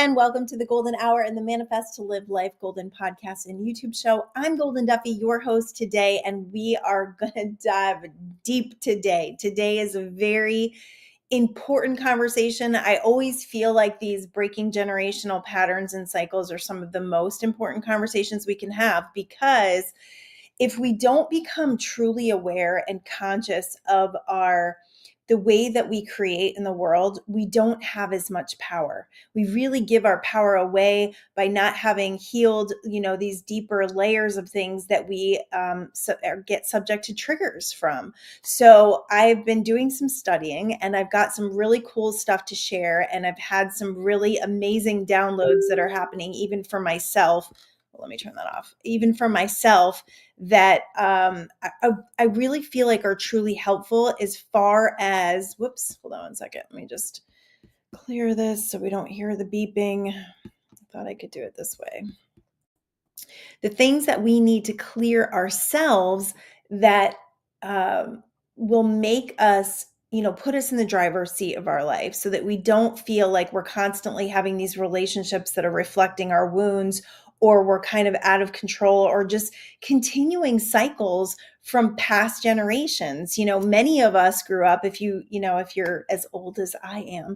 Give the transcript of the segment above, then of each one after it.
and welcome to the Golden Hour and the Manifest to Live Life Golden podcast and YouTube show. I'm Golden Duffy, your host today, and we are going to dive deep today. Today is a very important conversation. I always feel like these breaking generational patterns and cycles are some of the most important conversations we can have, because if we don't become truly aware and conscious of the way that we create in the world, we don't have as much power. We really give our power away by not having healed, these deeper layers of things that we get subject to triggers from. So I've been doing some studying and I've got some really cool stuff to share. And I've had some really amazing downloads that are happening even for myself. Let me turn that off. Even for myself, that I really feel like are truly helpful as far as, hold on one second. Let me just clear this so we don't hear the beeping. I thought I could do it this way. The things that we need to clear ourselves that will make us, put us in the driver's seat of our life, so that we don't feel like we're constantly having these relationships that are reflecting our wounds, or we're kind of out of control, or just continuing cycles from past generations. Many of us grew up, if you're as old as I am,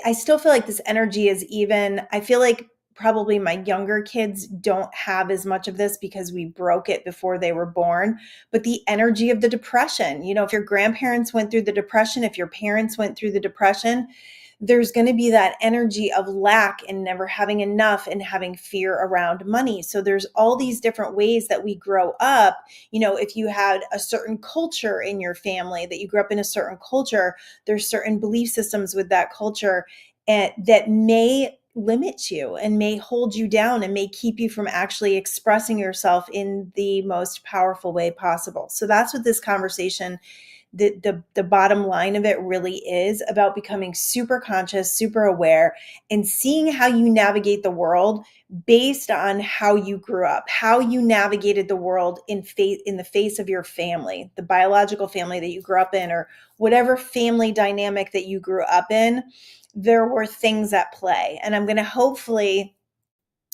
I still feel like this energy is I feel like probably my younger kids don't have as much of this because we broke it before they were born. But the energy of the depression, if your grandparents went through the depression, if your parents went through the depression, there's going to be that energy of lack and never having enough and having fear around money. So there's all these different ways that we grow up. If you had a certain culture in your family, that you grew up in a certain culture, there's certain belief systems with that culture that may limit you and may hold you down and may keep you from actually expressing yourself in the most powerful way possible. So that's what this conversation, the bottom line of it, really is about: becoming super conscious, super aware, and seeing how you navigate the world based on how you grew up, how you navigated the world in the face of your family, the biological family that you grew up in, or whatever family dynamic that you grew up in. There were things at play, and I'm going to hopefully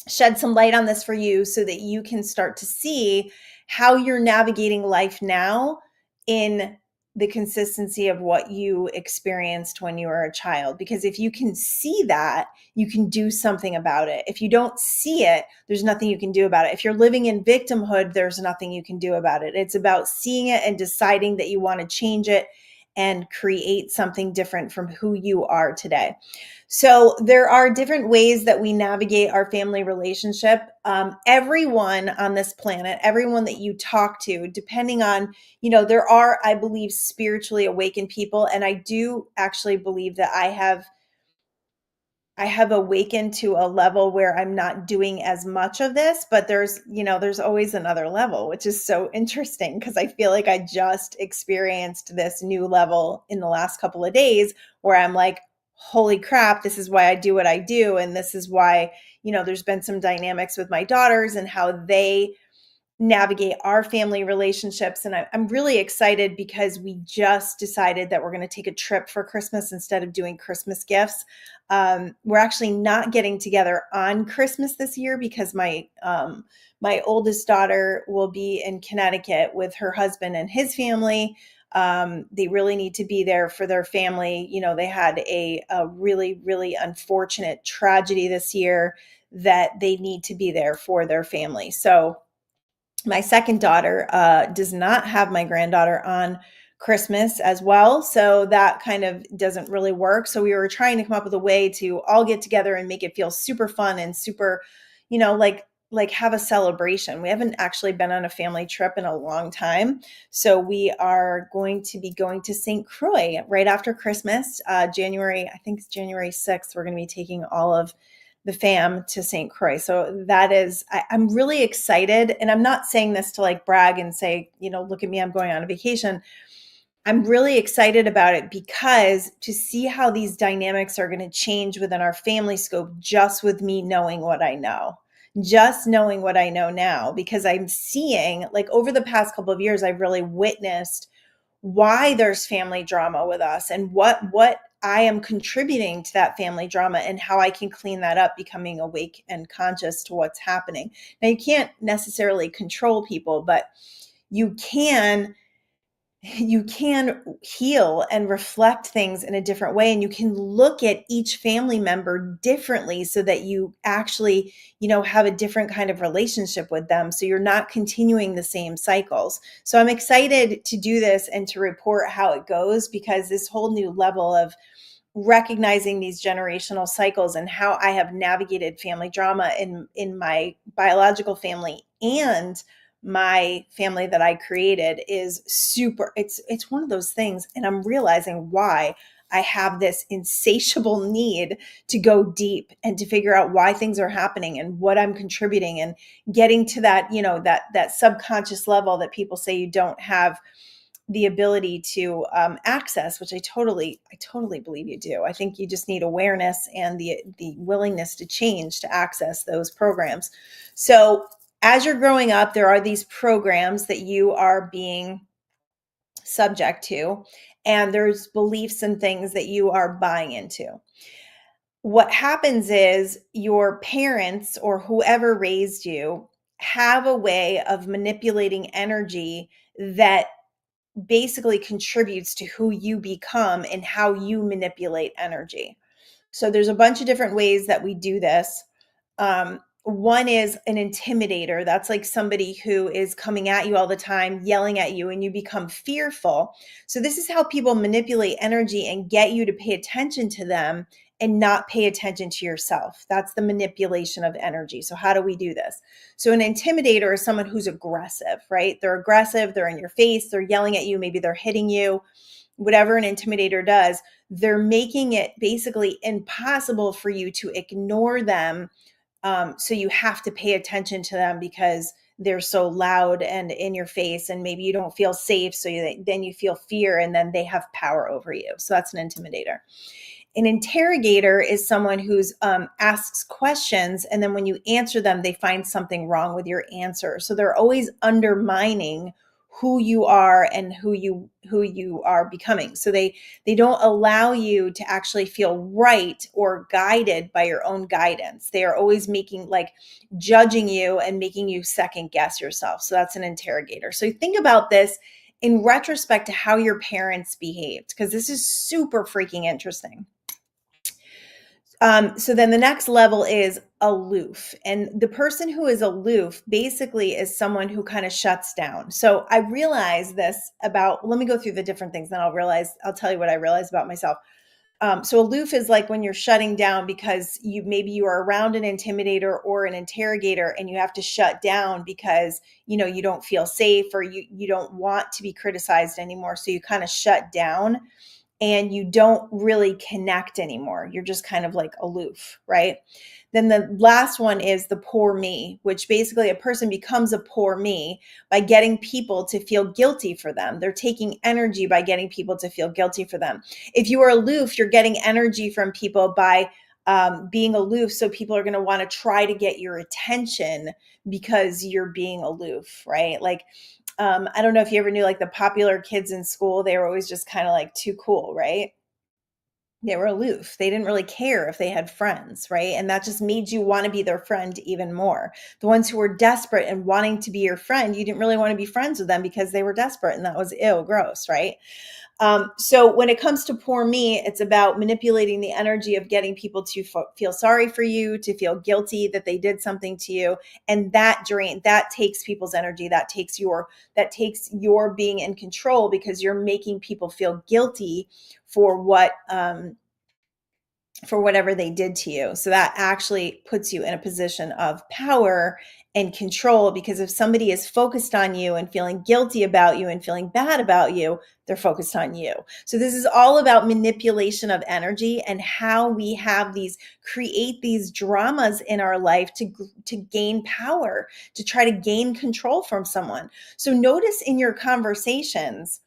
shed some light on this for you so that you can start to see how you're navigating life now in the consistency of what you experienced when you were a child. Because if you can see that, you can do something about it. If you don't see it, there's nothing you can do about it. If you're living in victimhood, there's nothing you can do about it. It's about seeing it and deciding that you want to change it and create something different from who you are today. So there are different ways that we navigate our family relationship. Everyone on this planet, everyone that you talk to, depending on, there are, I believe, spiritually awakened people. And I do actually believe that I have awakened to a level where I'm not doing as much of this, but there's always another level, which is so interesting, because I feel like I just experienced this new level in the last couple of days where I'm like, holy crap, this is why I do what I do. And this is why, there's been some dynamics with my daughters and how they navigate our family relationships. And I'm really excited because we just decided that we're going to take a trip for Christmas instead of doing Christmas gifts. We're actually not getting together on Christmas this year because my oldest daughter will be in Connecticut with her husband and his family. They really need to be there for their family. They had a really, really unfortunate tragedy this year that they need to be there for their family. So my second daughter does not have my granddaughter on Christmas as well. So that kind of doesn't really work. So we were trying to come up with a way to all get together and make it feel super fun and super, like have a celebration. We haven't actually been on a family trip in a long time. So we are going to be going to St. Croix right after Christmas, January 6th. We're going to be taking all of the fam to St. Croix. So that is, I'm really excited. And I'm not saying this to like brag and say, look at me, I'm going on a vacation. I'm really excited about it because to see how these dynamics are going to change within our family scope, just with me knowing what I know. Just knowing what I know now, because I'm seeing, like, over the past couple of years, I've really witnessed why there's family drama with us and what I am contributing to that family drama and how I can clean that up, becoming awake and conscious to what's happening. Now, you can't necessarily control people, but you can heal and reflect things in a different way, and you can look at each family member differently so that you actually have a different kind of relationship with them, so you're not continuing the same cycles. So I'm excited to do this and to report how it goes, because this whole new level of recognizing these generational cycles and how I have navigated family drama in my biological family and my family that I created is super. It's one of those things, and I'm realizing why I have this insatiable need to go deep and to figure out why things are happening and what I'm contributing, and getting to that, that subconscious level that people say you don't have the ability to access, which I totally believe you do. I think you just need awareness and the willingness to change to access those programs. So as you're growing up, there are these programs that you are being subject to, and there's beliefs and things that you are buying into. What happens is your parents or whoever raised you have a way of manipulating energy that basically contributes to who you become and how you manipulate energy. So there's a bunch of different ways that we do this. One is an intimidator. That's like somebody who is coming at you all the time, yelling at you, and you become fearful. So this is how people manipulate energy and get you to pay attention to them and not pay attention to yourself. That's the manipulation of energy. So how do we do this? So an intimidator is someone who's aggressive, right? They're aggressive, they're in your face, they're yelling at you, maybe they're hitting you. Whatever an intimidator does, they're making it basically impossible for you to ignore them. So you have to pay attention to them because they're so loud and in your face, and maybe you don't feel safe. So then you feel fear, and then they have power over you. So that's an intimidator. An interrogator is someone who's asks questions, and then when you answer them, they find something wrong with your answer. So they're always undermining who you are and who you are becoming. So they don't allow you to actually feel right or guided by your own guidance. They are always judging you and making you second guess yourself. So that's an interrogator. So think about this in retrospect to how your parents behaved, because this is super freaking interesting. So then the next level is aloof. And the person who is aloof basically is someone who kind of shuts down. So I realized this let me go through the different things, then I'll tell you what I realized about myself. So aloof is like when you're shutting down because you are around an intimidator or an interrogator, and you have to shut down because you don't feel safe, or you don't want to be criticized anymore. So you kind of shut down and you don't really connect anymore. You're just kind of like aloof, right? Then the last one is the poor me, which basically a person becomes a poor me by getting people to feel guilty for them. They're taking energy by getting people to feel guilty for them. If you are aloof, you're getting energy from people by being aloof. So people are going to want to try to get your attention because you're being aloof, right? I don't know if you ever knew, like, the popular kids in school, they were always just kind of like too cool, right? They were aloof. They didn't really care if they had friends, right? And that just made you want to be their friend even more. The ones who were desperate and wanting to be your friend, you didn't really want to be friends with them because they were desperate, and that was gross, right? So when it comes to poor me, it's about manipulating the energy of getting people to feel sorry for you, to feel guilty that they did something to you. And that takes people's energy. That takes your being in control, because you're making people feel guilty for for whatever they did to you. So that actually puts you in a position of power and control, because if somebody is focused on you and feeling guilty about you and feeling bad about you, they're focused on you. So this is all about manipulation of energy and how we create these dramas in our life to gain power, to try to gain control from someone. So notice in your conversations,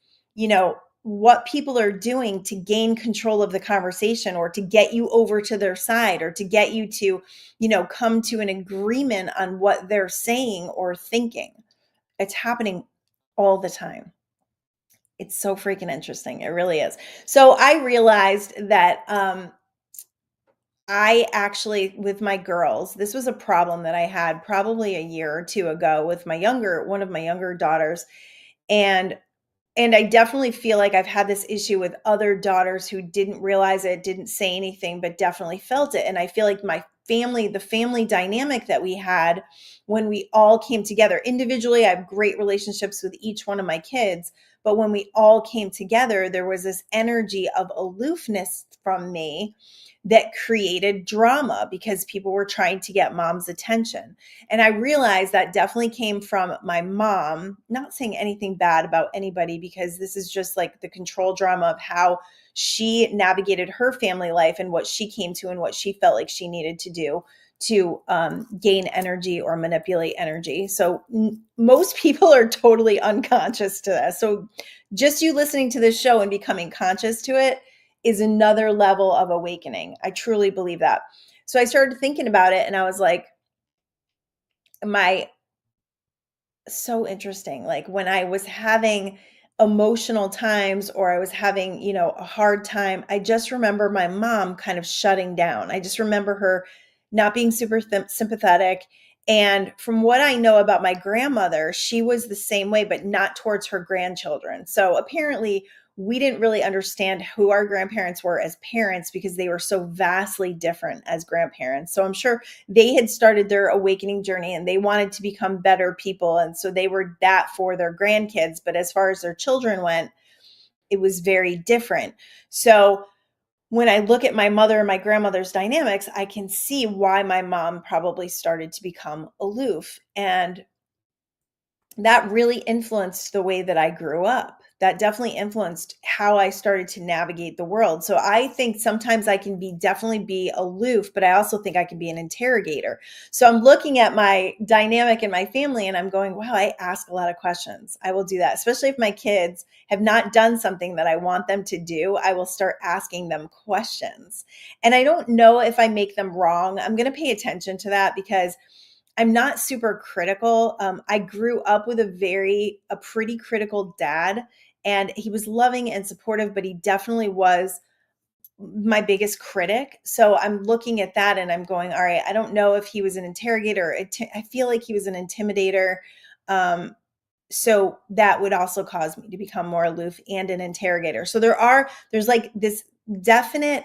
what people are doing to gain control of the conversation, or to get you over to their side, or to get you to, come to an agreement on what they're saying or thinking. It's happening all the time. It's so freaking interesting. It really is. So I realized that I actually, with my girls, this was a problem that I had probably a year or two ago with one of my younger daughters. And I definitely feel like I've had this issue with other daughters who didn't realize it, didn't say anything, but definitely felt it. And I feel like the family dynamic that we had when we all came together individually, I have great relationships with each one of my kids. But when we all came together, there was this energy of aloofness from me that created drama because people were trying to get mom's attention. And I realized that definitely came from my mom, not saying anything bad about anybody, because this is just like the control drama of how she navigated her family life and what she came to and what she felt like she needed to do to gain energy or manipulate energy. So most people are totally unconscious to this. So just you listening to this show and becoming conscious to it is another level of awakening. I truly believe that. So I started thinking about it and I was like, my so interesting. Like when I was having emotional times or I was having, a hard time, I just remember my mom kind of shutting down. I just remember her not being super sympathetic. And from what I know about my grandmother, she was the same way, but not towards her grandchildren. So apparently, we didn't really understand who our grandparents were as parents because they were so vastly different as grandparents. So I'm sure they had started their awakening journey and they wanted to become better people. And so they were that for their grandkids. But as far as their children went, it was very different. So when I look at my mother and my grandmother's dynamics, I can see why my mom probably started to become aloof. And that really influenced the way that I grew up. That definitely influenced how I started to navigate the world. So I think sometimes I can definitely be aloof, but I also think I can be an interrogator. So I'm looking at my dynamic in my family and I'm going, wow, I ask a lot of questions. I will do that, especially if my kids have not done something that I want them to do. I will start asking them questions. And I don't know if I make them wrong. I'm going to pay attention to that because I'm not super critical. I grew up with a pretty critical dad, and he was loving and supportive, but he definitely was my biggest critic. So I'm looking at that and I'm going, all right, I don't know if he was an interrogator. I feel like he was an intimidator. Um, so that would also cause me to become more aloof and an interrogator. So there's like this definite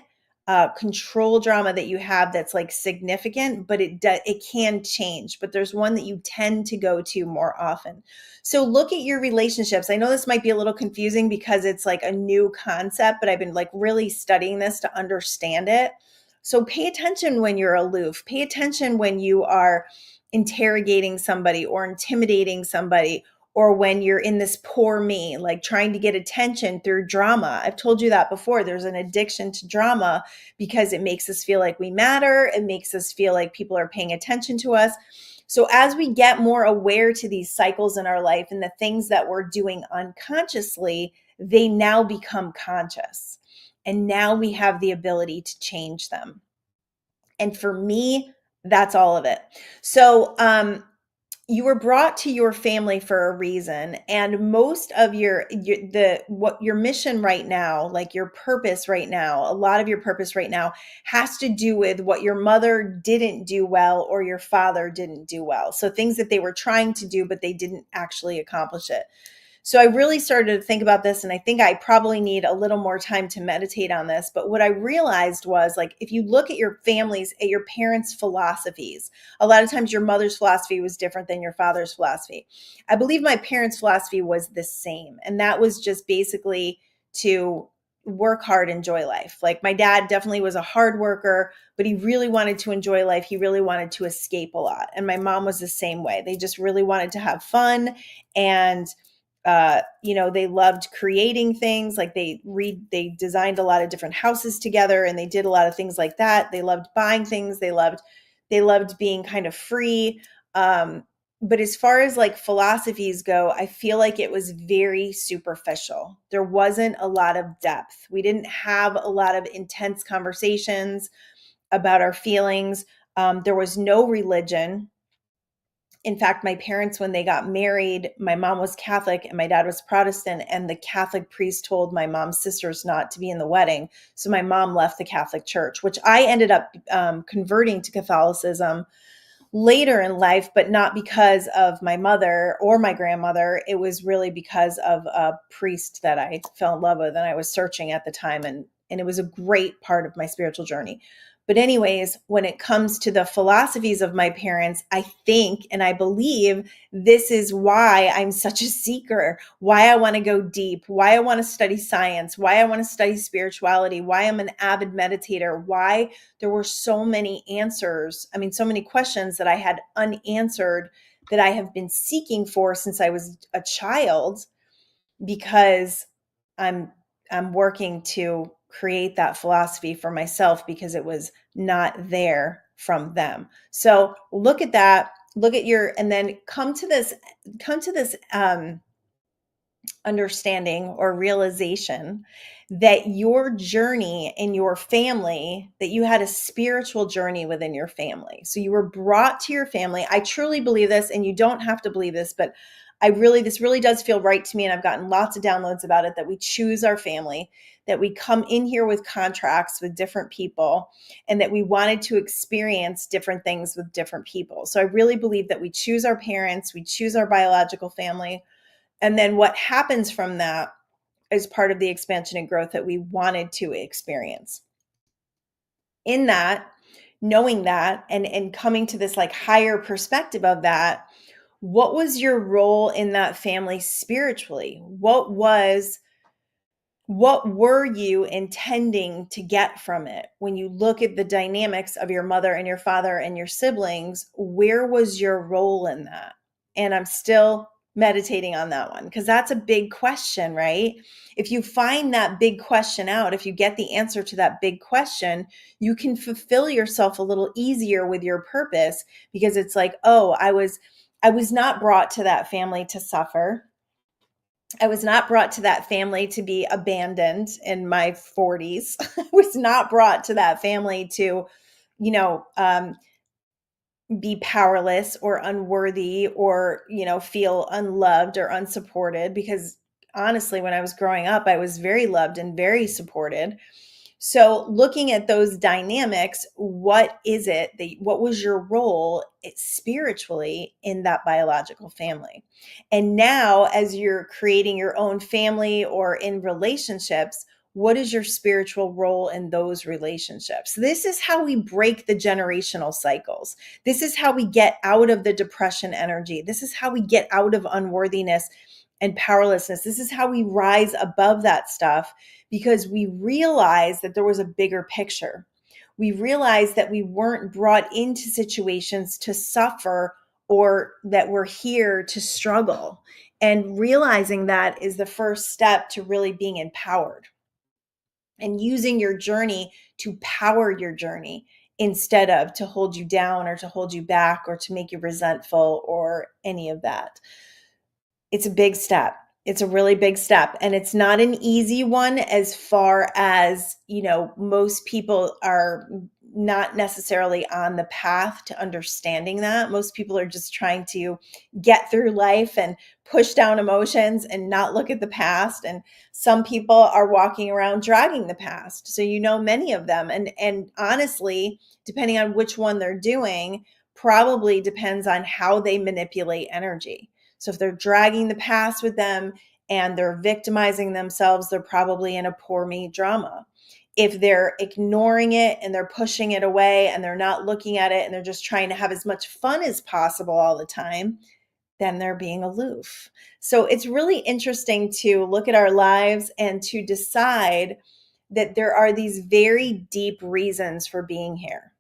control drama that you have that's like significant, but it can change. But there's one that you tend to go to more often. So look at your relationships. I know this might be a little confusing because it's like a new concept, but I've been like really studying this to understand it. So pay attention when you're aloof. Pay attention when you are interrogating somebody or intimidating somebody, or when you're in this poor me, like trying to get attention through drama. I've told you that before. There's an addiction to drama because it makes us feel like we matter. It makes us feel like people are paying attention to us. So as we get more aware to these cycles in our life and the things that we're doing unconsciously, they now become conscious. And now we have the ability to change them. And for me, that's all of it. So, you were brought to your family for a reason, and most of your mission right now, like your purpose right now, a lot of your purpose right now has to do with what your mother didn't do well or your father didn't do well. So things that they were trying to do but they didn't actually accomplish it. So I really started to think about this, and I think I probably need a little more time to meditate on this. But what I realized was, like, if you look at your at your parents' philosophies, a lot of times your mother's philosophy was different than your father's philosophy. I believe my parents' philosophy was the same, and that was just basically to work hard, enjoy life. Like my dad definitely was a hard worker, but he really wanted to enjoy life. He really wanted to escape a lot. And my mom was the same way. They just really wanted to have fun, and they loved creating things. Like they designed a lot of different houses together and they did a lot of things like that. They loved buying things. They loved being kind of free. But as far as like philosophies go, I feel like it was very superficial. There wasn't a lot of depth. We didn't have a lot of intense conversations about our feelings. There was no religion. In fact, my parents, when they got married, my mom was Catholic and my dad was Protestant, and the Catholic priest told my mom's sisters not to be in the wedding. So my mom left the Catholic Church, which I ended up converting to Catholicism later in life, but not because of my mother or my grandmother. It was really because of a priest that I fell in love with and I was searching at the time. And it was a great part of my spiritual journey. But anyways, when it comes to the philosophies of my parents, I think and I believe this is why I'm such a seeker, why I want to go deep, why I want to study science, why I want to study spirituality, why I'm an avid meditator, why there were so many answers. I mean, so many questions that I had unanswered that I have been seeking for since I was a child, because I'm working to create that philosophy for myself because it was not there from them. So look at that, look at your, and then come to this understanding or realization that your journey in your family, that you had a spiritual journey within your family. So you were brought to your family. I truly believe this, and you don't have to believe this, but this really does feel right to me. And I've gotten lots of downloads about it, that we choose our family, that we come in here with contracts with different people, and that we wanted to experience different things with different people. So I really believe that we choose our parents, we choose our biological family. And then what happens from that is part of the expansion and growth that we wanted to experience. In that, knowing that and coming to this like higher perspective of that, what was your role in that family spiritually? What were you intending to get from it? When you look at the dynamics of your mother and your father and your siblings, where was your role in that? And I'm still meditating on that one, because that's a big question, right? If you find that big question out, if you get the answer to that big question, you can fulfill yourself a little easier with your purpose, because it's like, oh, I was not brought to that family to suffer. I was not brought to that family to be abandoned in my 40s. I was not brought to that family to, you know, be powerless or unworthy or, feel unloved or unsupported. Because honestly, when I was growing up, I was very loved and very supported. So looking at those dynamics, what was your role spiritually in that biological family? And now, as you're creating your own family or in relationships, what is your spiritual role in those relationships? This is how we break the generational cycles. This is how we get out of the depression energy. This is how we get out of unworthiness and powerlessness. This is how we rise above that stuff, because we realized that there was a bigger picture. We realized that we weren't brought into situations to suffer, or that we're here to struggle. And realizing that is the first step to really being empowered and using your journey to power your journey, instead of to hold you down or to hold you back or to make you resentful or any of that. It's a big step. It's a really big step. And it's not an easy one, as far as, most people are not necessarily on the path to understanding that. Most people are just trying to get through life and push down emotions and not look at the past. And some people are walking around dragging the past. So, many of them. And honestly, depending on which one they're doing, probably depends on how they manipulate energy. So if they're dragging the past with them and they're victimizing themselves, they're probably in a poor me drama. If they're ignoring it and they're pushing it away and they're not looking at it and they're just trying to have as much fun as possible all the time, then they're being aloof. So it's really interesting to look at our lives and to decide that there are these very deep reasons for being here.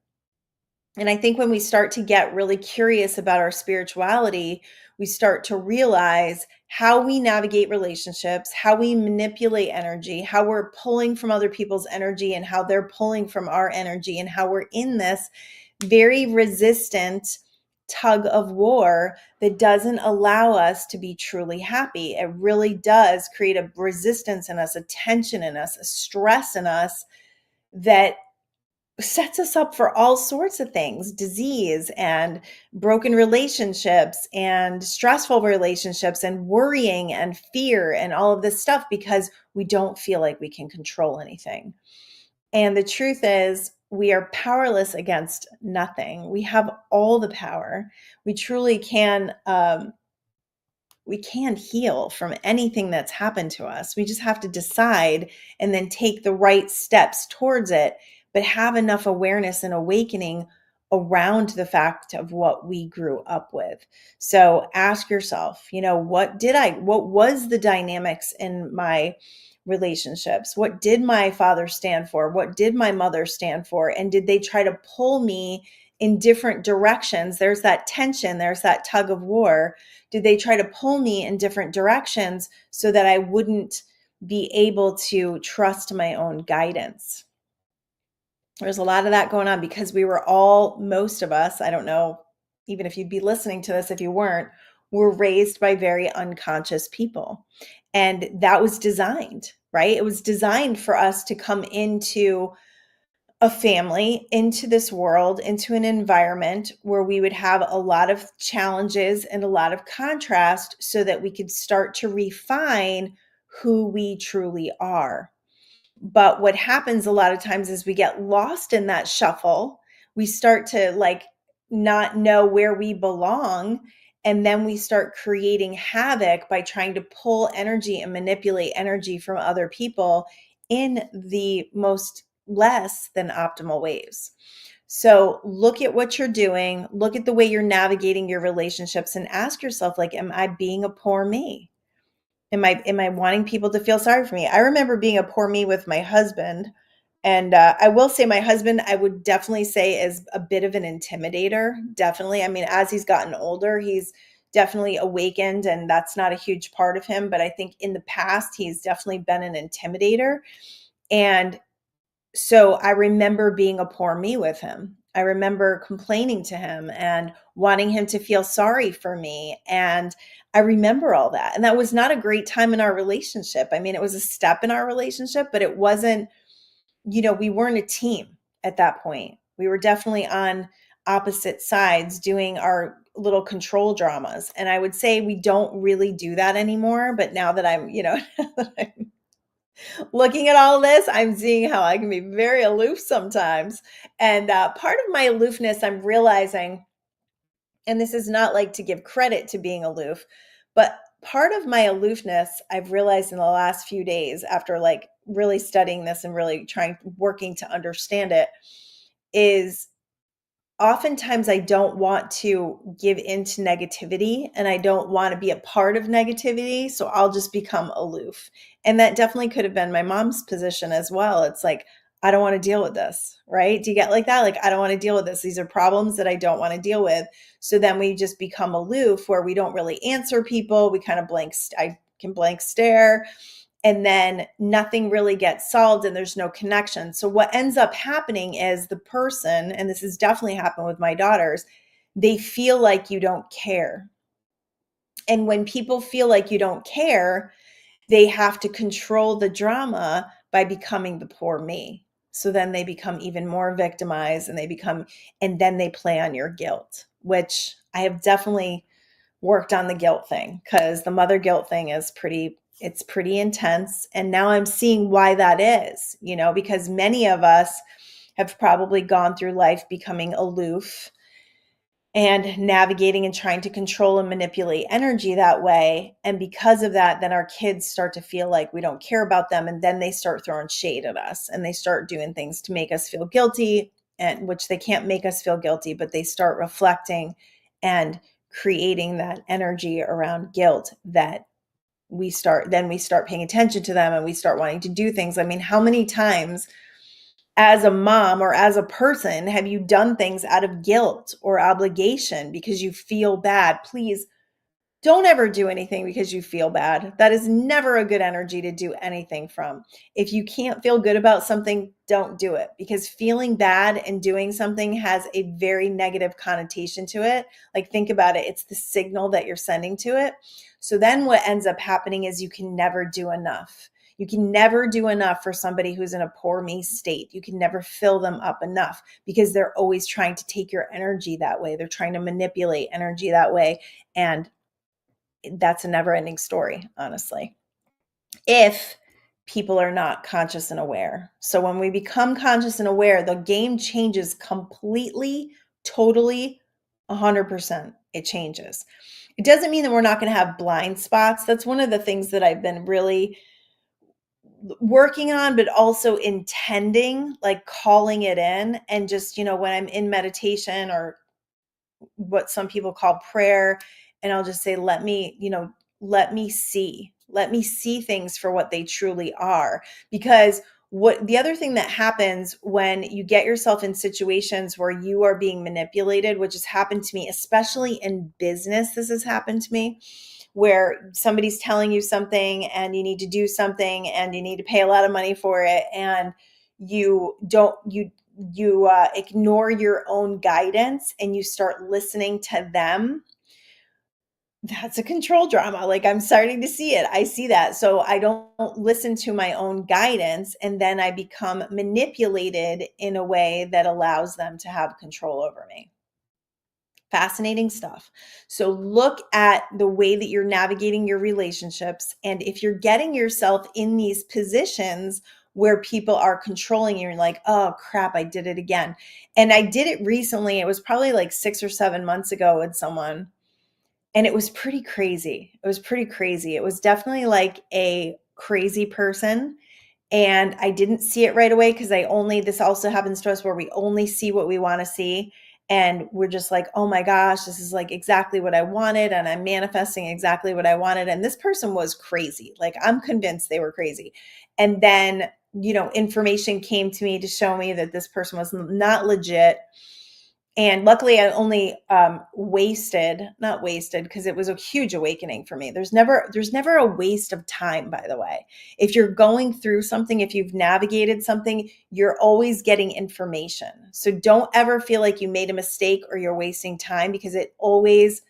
And I think when we start to get really curious about our spirituality, we start to realize how we navigate relationships, how we manipulate energy, how we're pulling from other people's energy and how they're pulling from our energy, and how we're in this very resistant tug of war that doesn't allow us to be truly happy. It really does create a resistance in us, a tension in us, a stress in us that sets us up for all sorts of things, disease and broken relationships and stressful relationships and worrying and fear and all of this stuff because we don't feel like we can control anything. And the truth is, we are powerless against nothing. We have all the power. We truly can. We can heal from anything that's happened to us. We just have to decide and then take the right steps towards it, but have enough awareness and awakening around the fact of what we grew up with. So ask yourself, what was the dynamics in my relationships? What did my father stand for? What did my mother stand for? And did they try to pull me in different directions? There's that tension, there's that tug of war. Did they try to pull me in different directions so that I wouldn't be able to trust my own guidance? There's a lot of that going on because most of us, I don't know, even if you'd be listening to this if you weren't, were raised by very unconscious people. And that was designed, right? It was designed for us to come into a family, into this world, into an environment where we would have a lot of challenges and a lot of contrast so that we could start to refine who we truly are. But what happens a lot of times is we get lost in that shuffle. We start to not know where we belong. And then we start creating havoc by trying to pull energy and manipulate energy from other people in the most less than optimal ways. So look at what you're doing, look at the way you're navigating your relationships, and ask yourself, am I being a poor me? Am I wanting people to feel sorry for me? I remember being a poor me with my husband. And I will say my husband, I would definitely say is a bit of an intimidator. Definitely. I mean, as he's gotten older, he's definitely awakened, and that's not a huge part of him. But I think in the past, he's definitely been an intimidator. And so I remember being a poor me with him. I remember complaining to him and wanting him to feel sorry for me. And I remember all that. And that was not a great time in our relationship. I mean, it was a step in our relationship, but it wasn't, we weren't a team at that point. We were definitely on opposite sides doing our little control dramas. And I would say we don't really do that anymore. But now that I'm, looking at all this, I'm seeing how I can be very aloof sometimes. And part of my aloofness, I'm realizing, and this is not to give credit to being aloof, but part of my aloofness, I've realized in the last few days after really studying this and really working to understand it, is oftentimes I don't want to give into negativity and I don't want to be a part of negativity. So I'll just become aloof. And that definitely could have been my mom's position as well. It's I don't want to deal with this, right? Do you get like that? I don't want to deal with this. These are problems that I don't want to deal with. So then we just become aloof where we don't really answer people. We kind of I can blank stare, and then nothing really gets solved and there's no connection. So what ends up happening is the person, and this has definitely happened with my daughters, they feel like you don't care. And when people feel like you don't care, they have to control the drama by becoming the poor me. So then they become even more victimized and then they play on your guilt, which I have definitely worked on the guilt thing, because the mother guilt thing is it's pretty intense. And now I'm seeing why that is, because many of us have probably gone through life becoming aloof and navigating and trying to control and manipulate energy that way. And because of that, then our kids start to feel like we don't care about them. And then they start throwing shade at us and they start doing things to make us feel guilty, and which they can't make us feel guilty, but they start reflecting and creating that energy around guilt that we start paying attention to them and we start wanting to do things. I mean, how many times as a mom or as a person have you done things out of guilt or obligation because you feel bad? Please Don't ever do anything because you feel bad. That is never a good energy to do anything from. If you can't feel good about something, don't do it, because feeling bad and doing something has a very negative connotation to it. Like, think about it. It's the signal that you're sending to it. So then what ends up happening is you can never do enough. You can never do enough for somebody who's in a poor me state. You can never fill them up enough because they're always trying to take your energy that way. They're trying to manipulate energy that way. And that's a never ending story, honestly, if people are not conscious and aware. So when we become conscious and aware, the game changes completely, totally, 100%. It changes. It doesn't mean that we're not going to have blind spots. That's one of the things that I've been really working on, but also intending, like calling it in. And just, when I'm in meditation or what some people call prayer, and I'll just say, let me see things for what they truly are. Because what the other thing that happens when you get yourself in situations where you are being manipulated, which has happened to me, especially in business, this has happened to me, where somebody's telling you something and you need to do something and you need to pay a lot of money for it, and you don't you ignore your own guidance and you start listening to them. That's a control drama. Like, I'm starting to see it. I see that. So I don't listen to my own guidance, and then I become manipulated in a way that allows them to have control over me. Fascinating stuff. So look at the way that you're navigating your relationships. And if you're getting yourself in these positions where people are controlling you, you're like, oh crap, I did it again. And I did it recently. It was probably like 6 or 7 months ago with someone. And it was pretty crazy. It was pretty crazy. It was definitely like a crazy person. And I didn't see it right away because this also happens to us where we only see what we want to see. And we're just like, oh my gosh, this is like exactly what I wanted. And I'm manifesting exactly what I wanted. And this person was crazy. Like, I'm convinced they were crazy. And then, information came to me to show me that this person was not legit. And luckily I only not wasted, because it was a huge awakening for me. There's never a waste of time, by the way. If you're going through something, if you've navigated something, you're always getting information. So don't ever feel like you made a mistake or you're wasting time, because it always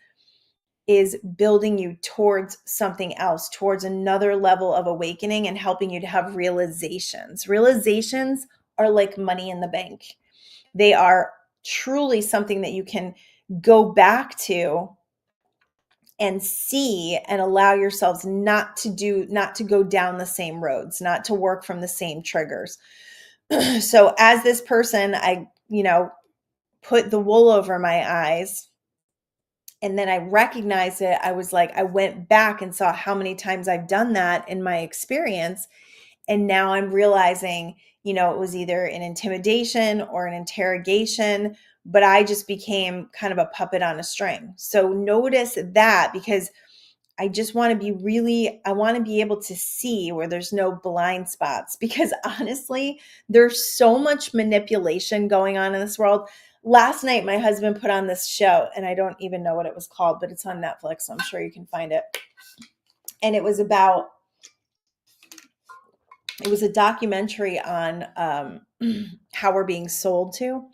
is building you towards something else, towards another level of awakening, and helping you to have realizations. Realizations are like money in the bank. They are truly something that you can go back to and see, and allow yourselves not to go down the same roads, not to work from the same triggers. So as this person, I, put the wool over my eyes, and then I recognized it. I was like, I went back and saw how many times I've done that in my experience. And now I'm realizing, it was either an intimidation or an interrogation, but I just became kind of a puppet on a string. So notice that, because I just want to I want to be able to see where there's no blind spots, because honestly, there's so much manipulation going on in this world. Last night, my husband put on this show, and I don't even know what it was called, but it's on Netflix. So I'm sure you can find it. And it was a documentary on how we're being sold to.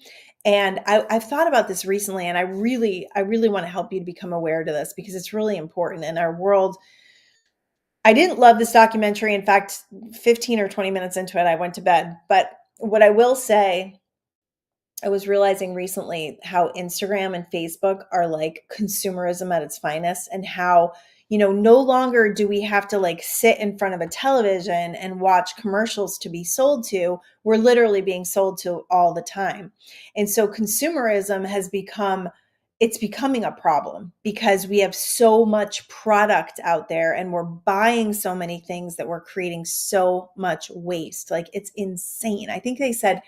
And I've thought about this recently, and I really want to help you to become aware to this, because it's really important in our world. I didn't love this documentary. In fact, 15 or 20 minutes into it, I went to bed. But what I will say, I was realizing recently how Instagram and Facebook are like consumerism at its finest, and how, no longer do we have to like sit in front of a television and watch commercials to be sold to. We're literally being sold to all the time. And so consumerism it's becoming a problem, because we have so much product out there and we're buying so many things that we're creating so much waste. Like, it's insane. I think they said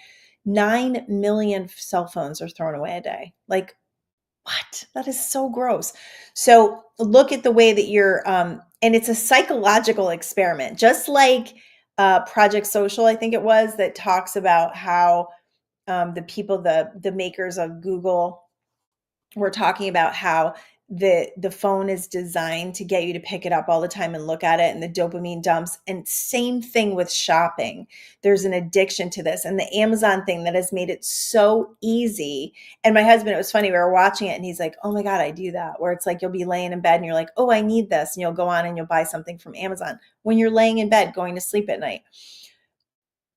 9 million cell phones are thrown away a day. Like, what? That is so gross. So look at the way that you're, and it's a psychological experiment, just like Project Social, I think it was, that talks about how the makers of Google were talking about how the phone is designed to get you to pick it up all the time and look at it, and the dopamine dumps. And same thing with shopping. There's an addiction to this, and the Amazon thing that has made it so easy. And my husband, it was funny, we were watching it and he's like, oh my God, I do that, where it's like you'll be laying in bed and you're like, oh, I need this, and you'll go on and you'll buy something from Amazon when you're laying in bed going to sleep at night.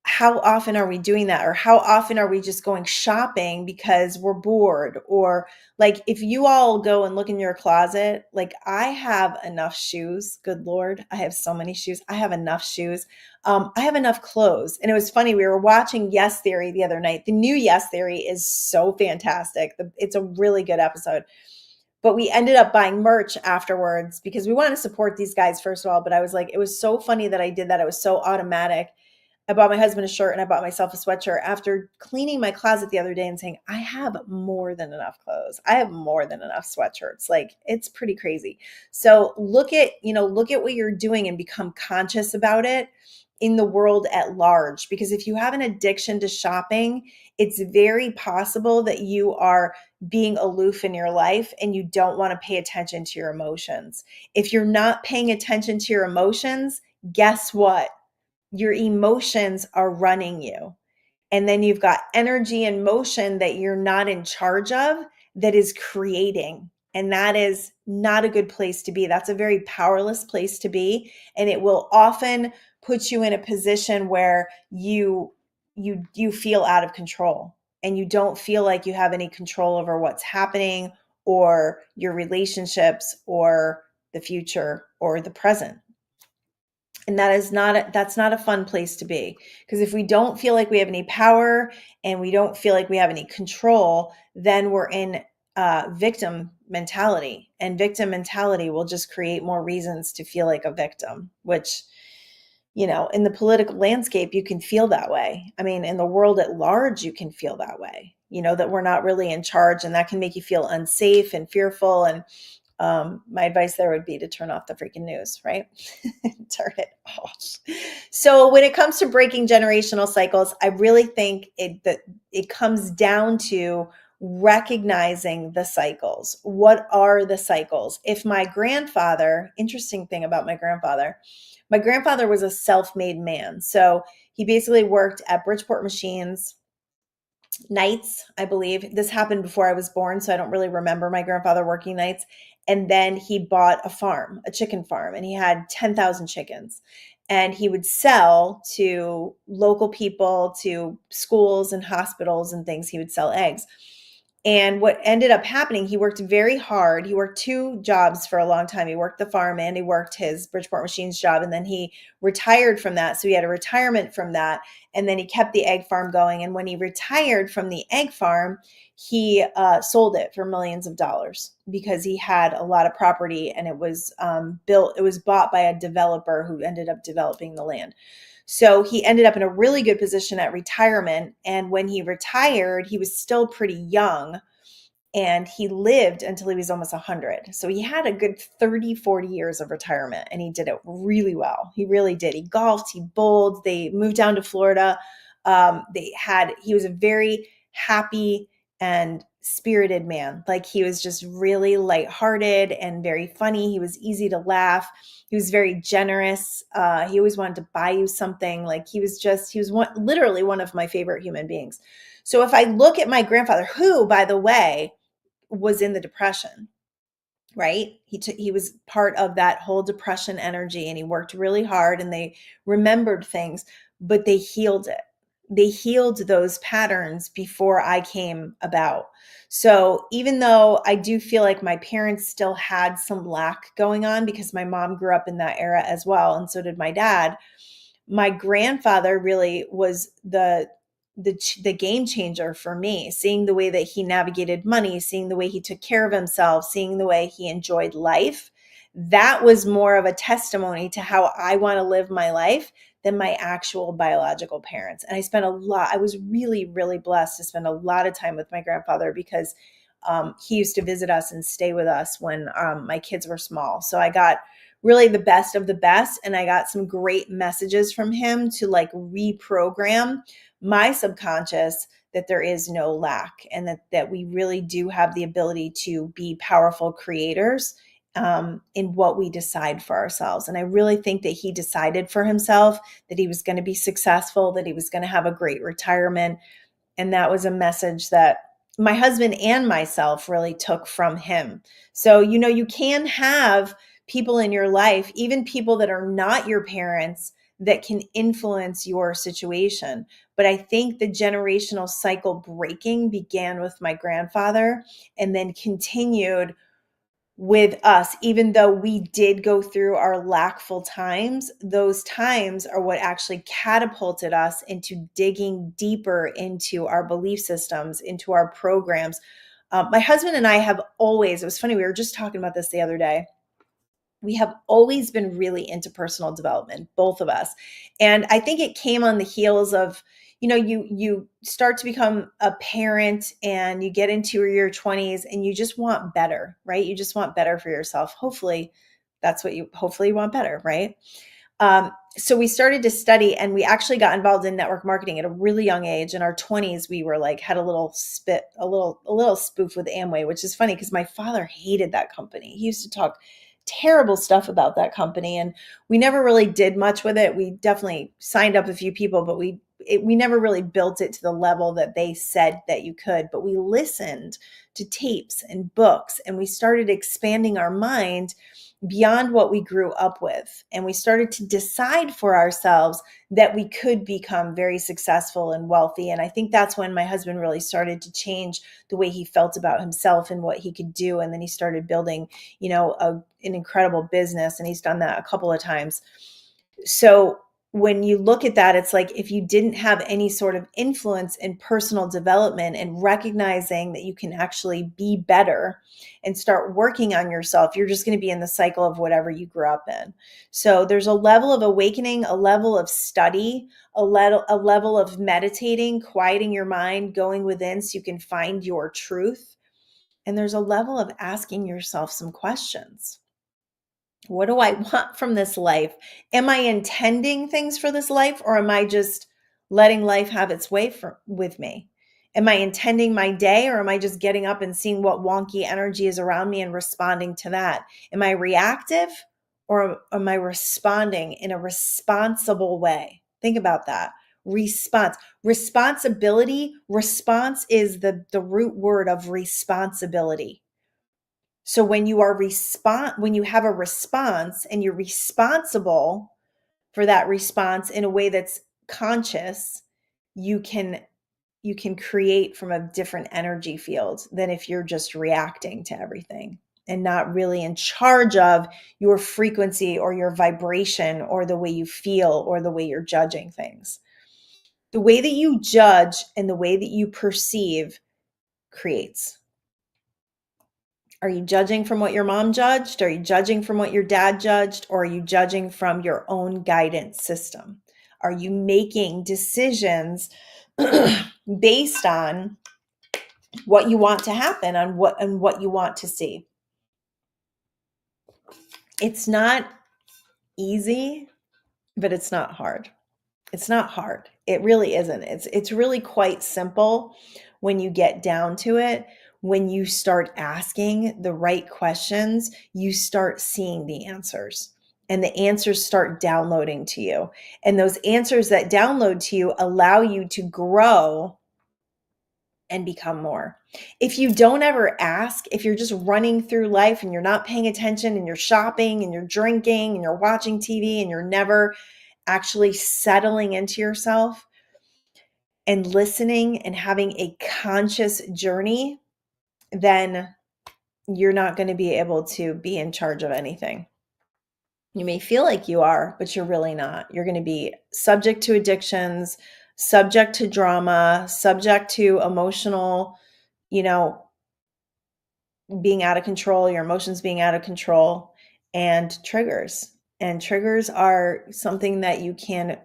How often are we doing that? Or how often are we just going shopping because we're bored? Or like, if you all go and look in your closet, like I have enough shoes. Good Lord, I have so many shoes. I have enough shoes. I have enough clothes. And it was funny, we were watching Yes Theory the other night. The new Yes Theory is so fantastic. It's a really good episode. But we ended up buying merch afterwards because we want to support these guys, first of all. But I was like, it was so funny that I did that. It was so automatic. I bought my husband a shirt and I bought myself a sweatshirt after cleaning my closet the other day and saying, I have more than enough clothes. I have more than enough sweatshirts. Like, it's pretty crazy. So look at what you're doing and become conscious about it in the world at large. Because if you have an addiction to shopping, it's very possible that you are being aloof in your life and you don't want to pay attention to your emotions. If you're not paying attention to your emotions, guess what? Your emotions are running you. And then you've got energy and motion that you're not in charge of that is creating. And that is not a good place to be. That's a very powerless place to be. And it will often put you in a position where you feel out of control and you don't feel like you have any control over what's happening or your relationships or the future or the present. And that's not a fun place to be, because if we don't feel like we have any power and we don't feel like we have any control, then we're in victim mentality, and victim mentality will just create more reasons to feel like a victim, which, in the political landscape, you can feel that way. I mean, in the world at large, you can feel that way, that we're not really in charge, and that can make you feel unsafe and fearful. And my advice there would be to turn off the freaking news, right? Turn it off. So when it comes to breaking generational cycles, I really think it comes down to recognizing the cycles. What are the cycles? If my grandfather, interesting thing about my grandfather was a self-made man. So he basically worked at Bridgeport Machines nights, I believe. This happened before I was born, so I don't really remember my grandfather working nights. And then he bought a chicken farm, and he had 10,000 chickens. And he would sell to local people, to schools and hospitals and things. He would sell eggs. And what ended up happening, he worked very hard. He worked two jobs for a long time. He worked the farm and he worked his Bridgeport Machines job. And then he retired from that. So he had a retirement from that. And then he kept the egg farm going. And when he retired from the egg farm, he sold it for millions of dollars because he had a lot of property, and it was bought by a developer who ended up developing the land. So he ended up in a really good position at retirement. And when he retired, he was still pretty young, and he lived until he was almost 100. So he had a good 30, 40 years of retirement, and he did it really well. He really did. He golfed, he bowled, they moved down to Florida. He was a very happy and spirited man. Like, he was just really lighthearted and very funny. He was easy to laugh. He was very generous. He always wanted to buy you something. Like, he was literally one of my favorite human beings. So if I look at my grandfather, who, by the way, was in the Depression, right? He was part of that whole Depression energy, and he worked really hard, and they remembered things, but they healed it. They healed those patterns before I came about. So even though I do feel like my parents still had some lack going on, because my mom grew up in that era as well, and so did my dad, my grandfather really was the game changer for me, seeing the way that he navigated money, seeing the way he took care of himself, seeing the way he enjoyed life. That was more of a testimony to how I want to live my life than my actual biological parents. And I was really, really blessed to spend a lot of time with my grandfather, because he used to visit us and stay with us when my kids were small. So I got really the best of the best. And I got some great messages from him to like reprogram my subconscious that there is no lack, and that we really do have the ability to be powerful creators in what we decide for ourselves. And I really think that he decided for himself that he was going to be successful, that he was going to have a great retirement. And that was a message that my husband and myself really took from him. So, you can have people in your life, even people that are not your parents, that can influence your situation. But I think the generational cycle breaking began with my grandfather and then continued with us. Even though we did go through our lackful times, those times are what actually catapulted us into digging deeper into our belief systems, into our programs. My husband and I have always, it was funny, we were just talking about this the other day. We have always been really into personal development, both of us. And I think it came on the heels of, you start to become a parent and you get into your 20s and you just want better, right? You just want better for yourself. Hopefully you want better, right? So we started to study, and we actually got involved in network marketing at a really young age. In our 20s, we were like, had a little spoof with Amway, which is funny because my father hated that company. He used to talk terrible stuff about that company, and we never really did much with it. We definitely signed up a few people, but we never really built it to the level that they said that you could. But we listened to tapes and books, and we started expanding our mind beyond what we grew up with. And we started to decide for ourselves that we could become very successful and wealthy. And I think that's when my husband really started to change the way he felt about himself and what he could do. And then he started building, an incredible business. And he's done that a couple of times. So when you look at that, it's like if you didn't have any sort of influence in personal development and recognizing that you can actually be better and start working on yourself, you're just going to be in the cycle of whatever you grew up in. So there's a level of awakening, a level of study, a level of meditating, quieting your mind, going within so you can find your truth. And there's a level of asking yourself some questions. What do I want from this life? Am I intending things for this life, or am I just letting life have its way with me? Am I intending my day, or am I just getting up and seeing what wonky energy is around me and responding to that? Am I reactive, or am I responding in a responsible way? Think about that. Responsibility. Response is the root word of responsibility. So when you have a response and you're responsible for that response in a way that's conscious, you can create from a different energy field than if you're just reacting to everything and not really in charge of your frequency or your vibration or the way you feel or the way you're judging things. The way that you judge and the way that you perceive creates. Are you judging from what your mom judged? Are you judging from what your dad judged? Or are you judging from your own guidance system? Are you making decisions based on what you want to happen, on what you want to see? It's not easy, but it's not hard. It's not hard. It really isn't. It's really quite simple when you get down to it. When you start asking the right questions, you start seeing the answers, and the answers start downloading to you. And those answers that download to you allow you to grow and become more. If you don't ever ask, if you're just running through life and you're not paying attention and you're shopping and you're drinking and you're watching TV and you're never actually settling into yourself and listening and having a conscious journey, then you're not going to be able to be in charge of anything. You may feel like you are, but you're really not. You're going to be subject to addictions, subject to drama, subject to emotional, being out of control, your emotions being out of control, and triggers. And triggers are something that you can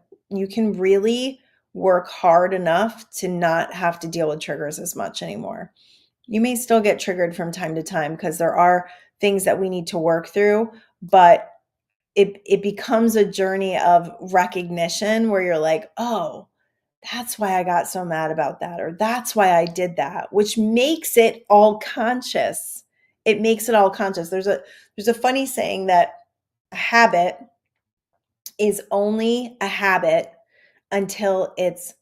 really work hard enough to not have to deal with triggers as much anymore. You may still get triggered from time to time because there are things that we need to work through, but it becomes a journey of recognition where you're like, oh, that's why I got so mad about that, or that's why I did that, which makes it all conscious. It makes it all conscious. There's a funny saying that a habit is only a habit until it's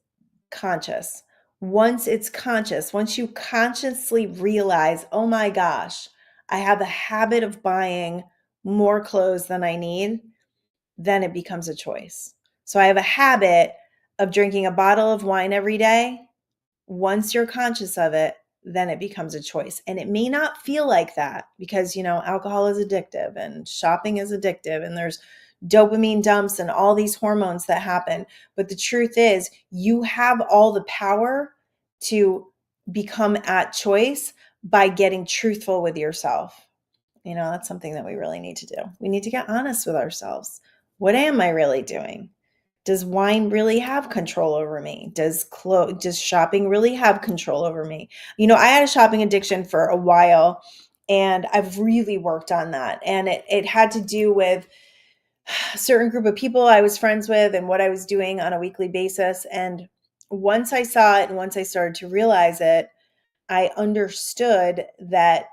conscious. Once it's conscious, once you consciously realize, oh my gosh, I have a habit of buying more clothes than I need, then it becomes a choice. So I have a habit of drinking a bottle of wine every day. Once you're conscious of it, then it becomes a choice. And it may not feel like that because, alcohol is addictive and shopping is addictive and there's dopamine dumps and all these hormones that happen. But the truth is, you have all the power to become at choice by getting truthful with yourself. That's something that we really need to do. We need to get honest with ourselves. What am I really doing? Does wine really have control over me? Does shopping really have control over me? I had a shopping addiction for a while, and I've really worked on that. And it had to do with a certain group of people I was friends with and what I was doing on a weekly basis. And once I saw it and once I started to realize it, I understood that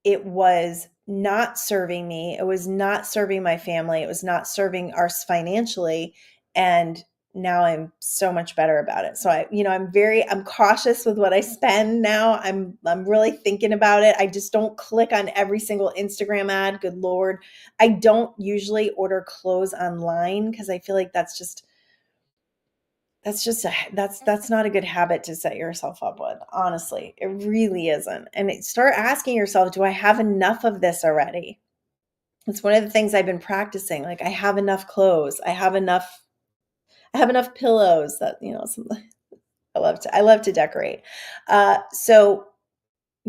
it was not serving me. It was not serving my family. It was not serving us financially. And now I'm so much better about it. So I'm cautious with what I spend now. I'm really thinking about it. I just don't click on every single Instagram ad. Good Lord. I don't usually order clothes online because I feel like that's not a good habit to set yourself up with. Honestly, it really isn't. And start asking yourself, do I have enough of this already? It's one of the things I've been practicing. Like, I have enough clothes. I have enough pillows that, I love to decorate. So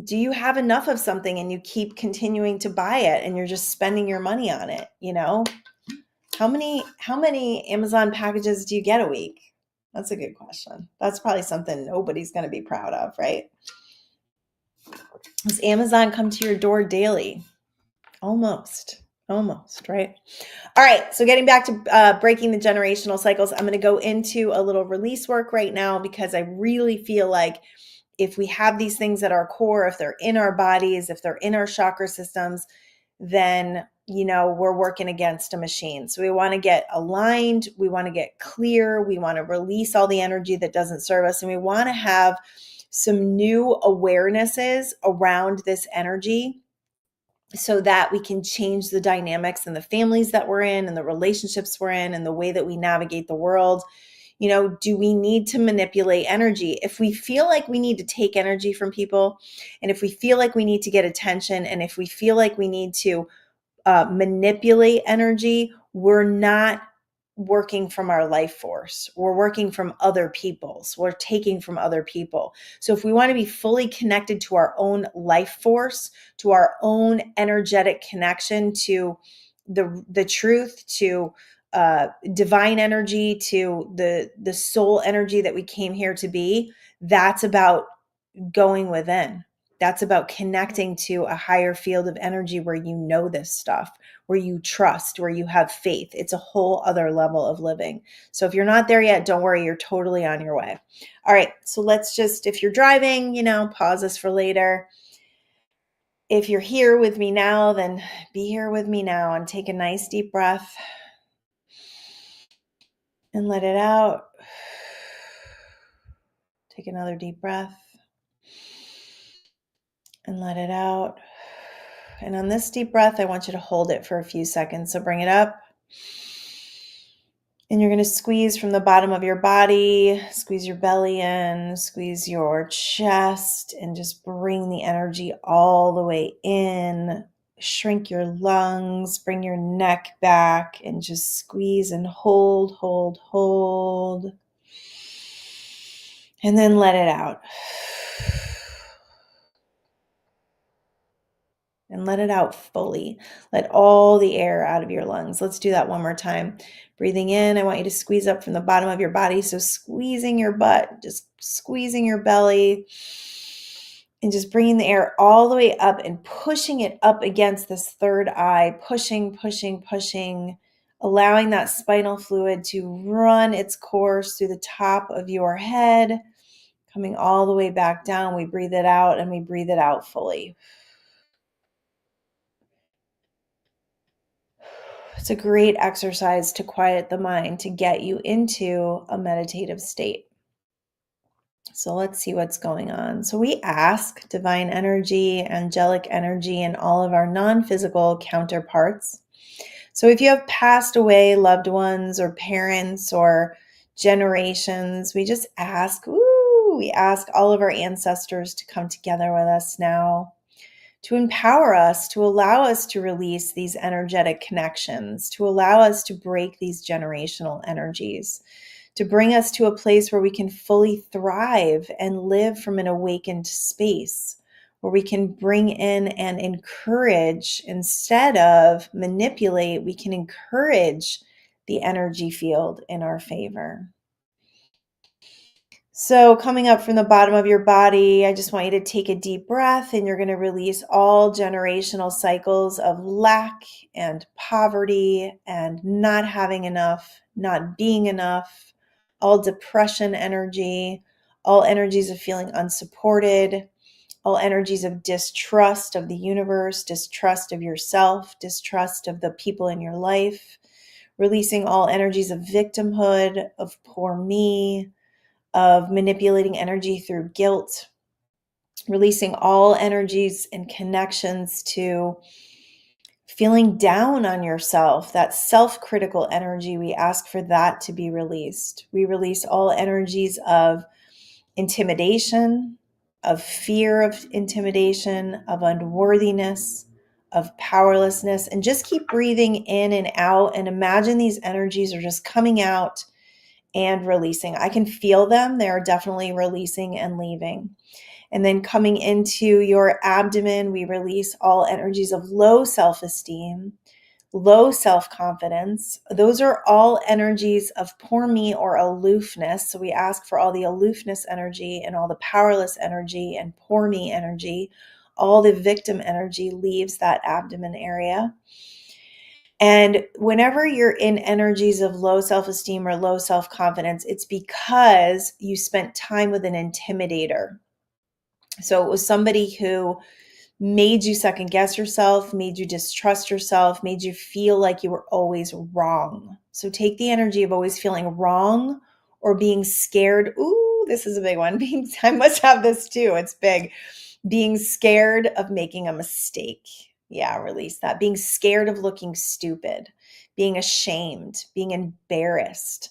do you have enough of something and you keep continuing to buy it and you're just spending your money on it? How many Amazon packages do you get a week? That's a good question. That's probably something nobody's going to be proud of, right? Does Amazon come to your door daily? Almost, right? All right. So getting back to breaking the generational cycles, I'm going to go into a little release work right now because I really feel like if we have these things at our core, if they're in our bodies, if they're in our chakra systems, then we're working against a machine. So we want to get aligned. We want to get clear. We want to release all the energy that doesn't serve us. And we want to have some new awarenesses around this energy so that we can change the dynamics in the families that we're in and the relationships we're in and the way that we navigate the world. Do we need to manipulate energy? If we feel like we need to take energy from people, and if we feel like we need to get attention, and if we feel like we need to manipulate energy, we're not working from our life force. We're working from other people's. We're taking from other people. So if we want to be fully connected to our own life force, to our own energetic connection to the truth, to divine energy, to the soul energy that we came here to be, that's about going within. That's about connecting to a higher field of energy where you know this stuff, where you trust, where you have faith. It's a whole other level of living. So if you're not there yet, don't worry, you're totally on your way. All right, so let's just, if you're driving, pause this for later. If you're here with me now, then be here with me now and take a nice deep breath and let it out. Take another deep breath and let it out. And on this deep breath, I want you to hold it for a few seconds. So bring it up. And you're going to squeeze from the bottom of your body, squeeze your belly in, squeeze your chest, and just bring the energy all the way in. Shrink your lungs, bring your neck back, and just squeeze and hold, hold, hold. And then let it out. And let it out fully. Let all the air out of your lungs. Let's do that one more time. Breathing in, I want you to squeeze up from the bottom of your body. So squeezing your butt, just squeezing your belly. And just bringing the air all the way up and pushing it up against this third eye, pushing, pushing, pushing, allowing that spinal fluid to run its course through the top of your head, coming all the way back down. We breathe it out and we breathe it out fully. It's a great exercise to quiet the mind, to get you into a meditative state. So let's see what's going on. So we ask divine energy, angelic energy, and all of our non-physical counterparts. So if you have passed away loved ones or parents or generations, we just ask, we ask all of our ancestors to come together with us now, to empower us, to allow us to release these energetic connections, to allow us to break these generational energies, to bring us to a place where we can fully thrive and live from an awakened space, where we can bring in and encourage instead of manipulate. We can encourage the energy field in our favor. So coming up from the bottom of your body, I just want you to take a deep breath, and you're going to release all generational cycles of lack and poverty and not having enough, not being enough, all depression energy, all energies of feeling unsupported, all energies of distrust of the universe, distrust of yourself, distrust of the people in your life, releasing all energies of victimhood, of poor me, of manipulating energy through guilt, releasing all energies and connections to feeling down on yourself, that self-critical energy. We ask for that to be released. We release all energies of intimidation, of fear of intimidation, of unworthiness, of powerlessness, and just keep breathing in and out and imagine these energies are just coming out and releasing. I can feel them. They're definitely releasing and leaving. And then coming into your abdomen, we release all energies of low self-esteem, low self-confidence. Those are all energies of poor me or aloofness. So we ask for all the aloofness energy and all the powerless energy and poor me energy. All the victim energy leaves that abdomen area. And whenever you're in energies of low self-esteem or low self-confidence, it's because you spent time with an intimidator. So it was somebody who made you second guess yourself, made you distrust yourself, made you feel like you were always wrong. So take the energy of always feeling wrong or being scared. Ooh, this is a big one. I must have this too. It's big. Being scared of making a mistake. Yeah, release that. Being scared of looking stupid, being ashamed, being embarrassed,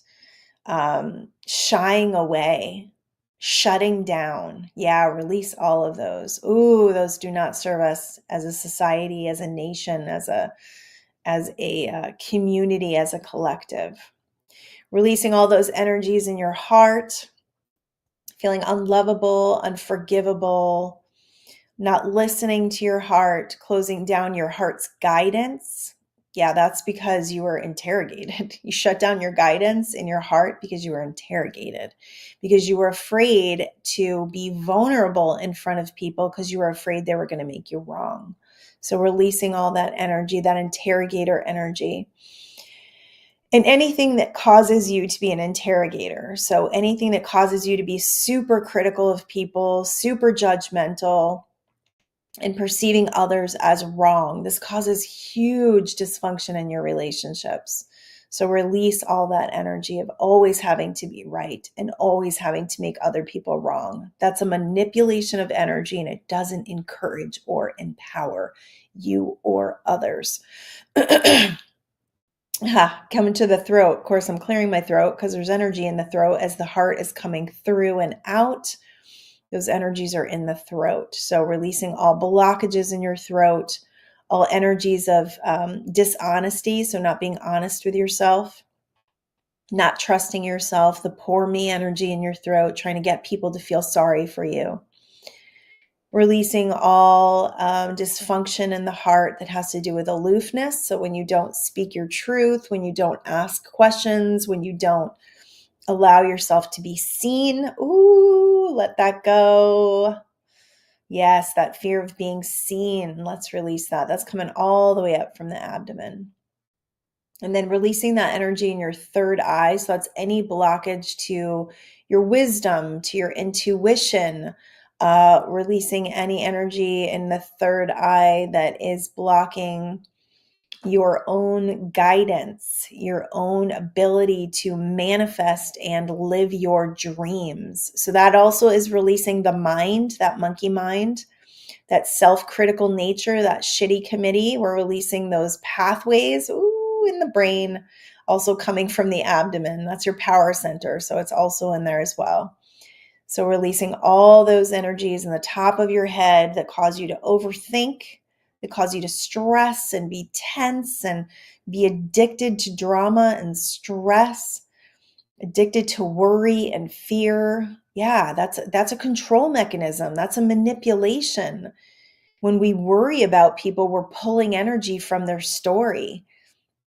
shying away, shutting down. Yeah, release all of those. Ooh, those do not serve us as a society, as a nation, as a community, as a collective. Releasing all those energies in your heart, feeling unlovable, unforgivable, not listening to your heart, closing down your heart's guidance. Yeah, that's because you were interrogated. You shut down your guidance in your heart because you were interrogated, because you were afraid to be vulnerable in front of people because you were afraid they were going to make you wrong. So releasing all that energy, that interrogator energy. And anything that causes you to be an interrogator. So anything that causes you to be super critical of people, super judgmental, and perceiving others as wrong. This causes huge dysfunction in your relationships. So release all that energy of always having to be right and always having to make other people wrong. That's a manipulation of energy, and it doesn't encourage or empower you or others. Coming to the throat. Of course, I'm clearing my throat because there's energy in the throat as the heart is coming through and out. Those energies are in the throat. So releasing all blockages in your throat, all energies of dishonesty. So not being honest with yourself, not trusting yourself, the poor me energy in your throat, trying to get people to feel sorry for you. Releasing all dysfunction in the heart that has to do with aloofness. So when you don't speak your truth, when you don't ask questions, when you don't allow yourself to be seen, ooh, let that go. Yes, that fear of being seen. Let's release that. That's coming all the way up from the abdomen. And then releasing that energy in your third eye. So that's any blockage to your wisdom, to your intuition, releasing any energy in the third eye that is blocking your own guidance, your own ability to manifest and live your dreams. So that also is releasing the mind, that monkey mind, that self-critical nature, that shitty committee. We're releasing those pathways in the brain, also coming from the abdomen. That's your power center. So it's also in there as well. So releasing all those energies in the top of your head that cause you to overthink, that cause you to stress and be tense and be addicted to drama and stress, addicted to worry and fear. Yeah, that's a control mechanism. That's a manipulation. When we worry about people, we're pulling energy from their story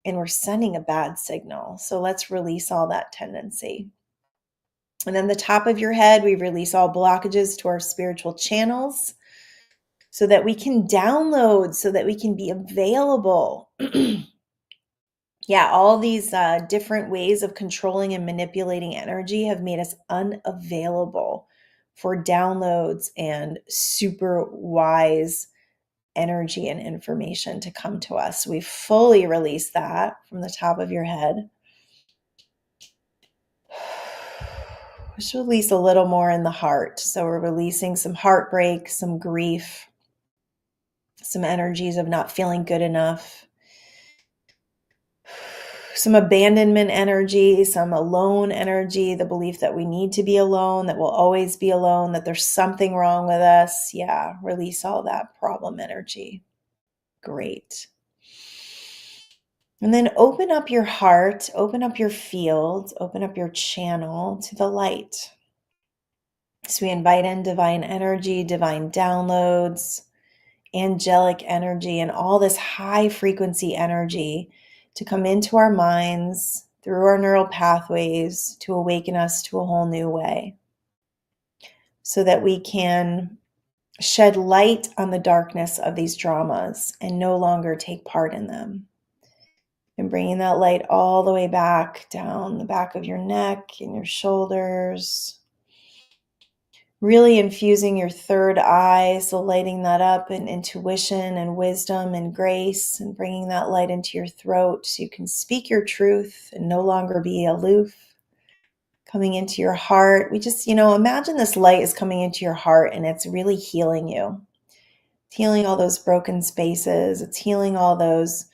and we're sending a bad signal. So let's release all that tendency. And then the top of your head, we release all blockages to our spiritual channels so that we can download, so that we can be available. Yeah, all these different ways of controlling and manipulating energy have made us unavailable for downloads and super wise energy and information to come to us. We fully release that from the top of your head. Just release a little more in the heart. So we're releasing some heartbreak, some grief, some energies of not feeling good enough, some abandonment energy, some alone energy, the belief that we need to be alone, that we'll always be alone, that there's something wrong with us. Yeah, release all that problem energy. Great. And then open up your heart, open up your field, open up your channel to the light. So we invite in divine energy, divine downloads, angelic energy, and all this high frequency energy to come into our minds through our neural pathways to awaken us to a whole new way so that we can shed light on the darkness of these dramas and no longer take part in them. And bringing that light all the way back down the back of your neck and your shoulders. Really infusing your third eye, so lighting that up in intuition and wisdom and grace, and bringing that light into your throat so you can speak your truth and no longer be aloof. Coming into your heart. We just, imagine this light is coming into your heart and it's really healing you. It's healing all those broken spaces. It's healing all those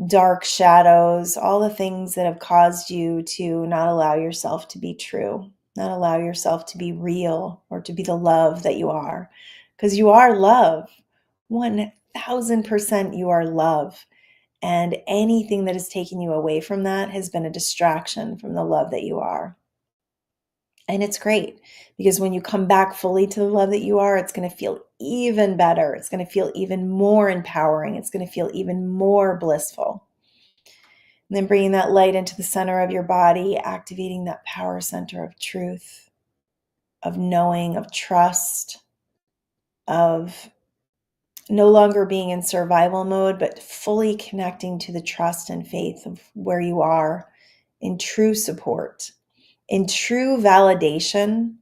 dark shadows, all the things that have caused you to not allow yourself to be true, not allow yourself to be real or to be the love that you are. Because you are love. 1000% you are love. And anything that has taken you away from that has been a distraction from the love that you are. And it's great because when you come back fully to the love that you are, it's going to feel even better. It's going to feel even more empowering. It's going to feel even more blissful. And then bringing that light into the center of your body, activating that power center of truth, of knowing, of trust, of no longer being in survival mode, but fully connecting to the trust and faith of where you are in true support, in true validation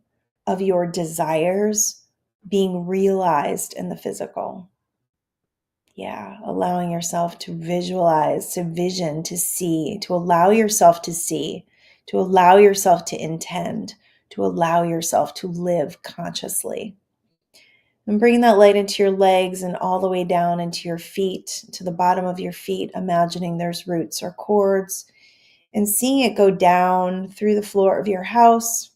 of your desires being realized in the physical. Yeah, allowing yourself to visualize, to vision, to see, to allow yourself to see, to allow yourself to intend, to allow yourself to live consciously. And bringing that light into your legs and all the way down into your feet, to the bottom of your feet, imagining there's roots or cords, and seeing it go down through the floor of your house,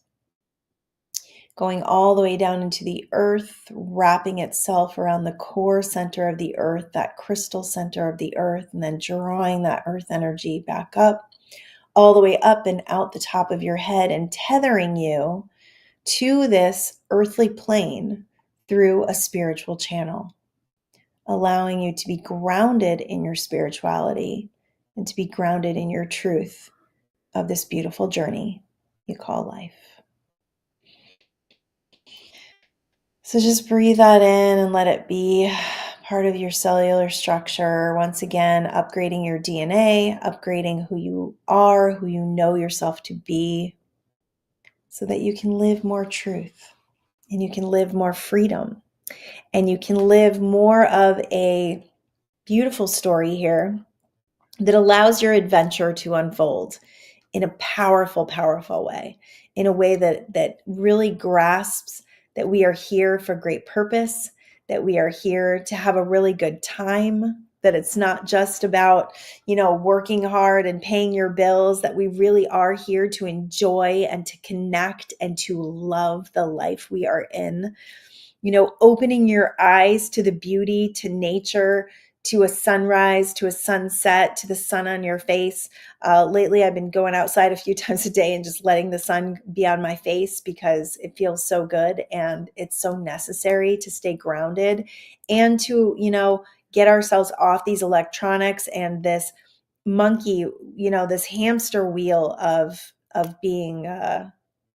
going all the way down into the earth, wrapping itself around the core center of the earth, that crystal center of the earth, and then drawing that earth energy back up, all the way up and out the top of your head and tethering you to this earthly plane through a spiritual channel, allowing you to be grounded in your spirituality and to be grounded in your truth of this beautiful journey you call life. So just breathe that in and let it be part of your cellular structure. Once again, upgrading your DNA, upgrading who you are, who you know yourself to be, so that you can live more truth and you can live more freedom and you can live more of a beautiful story here that allows your adventure to unfold in a powerful, powerful way, in a way that really grasps that we are here for great purpose, that we are here to have a really good time, that it's not just about, working hard and paying your bills, that we really are here to enjoy and to connect and to love the life we are in. Opening your eyes to the beauty, to nature, to a sunrise, to a sunset, to the sun on your face. Lately, I've been going outside a few times a day and just letting the sun be on my face because it feels so good and it's so necessary to stay grounded and to, get ourselves off these electronics and this monkey, this hamster wheel of being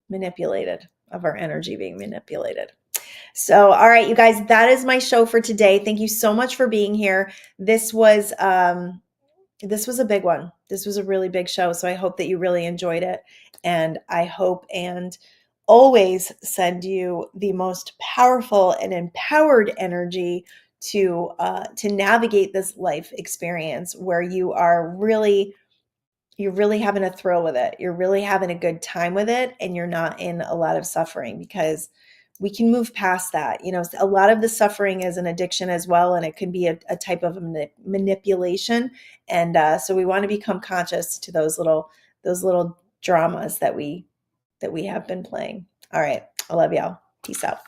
manipulated, of our energy being manipulated. So, all right, you guys, that is my show for today. Thank you so much for being here. This was a big one. This was a really big show. So I hope that you really enjoyed it. And I hope and always send you the most powerful and empowered energy to navigate this life experience where you're really having a thrill with it. You're really having a good time with it, and you're not in a lot of suffering, because we can move past that. A lot of the suffering is an addiction as well, and it can be a type of manipulation. And so we want to become conscious to those little dramas that we have been playing. All right. I love y'all. Peace out.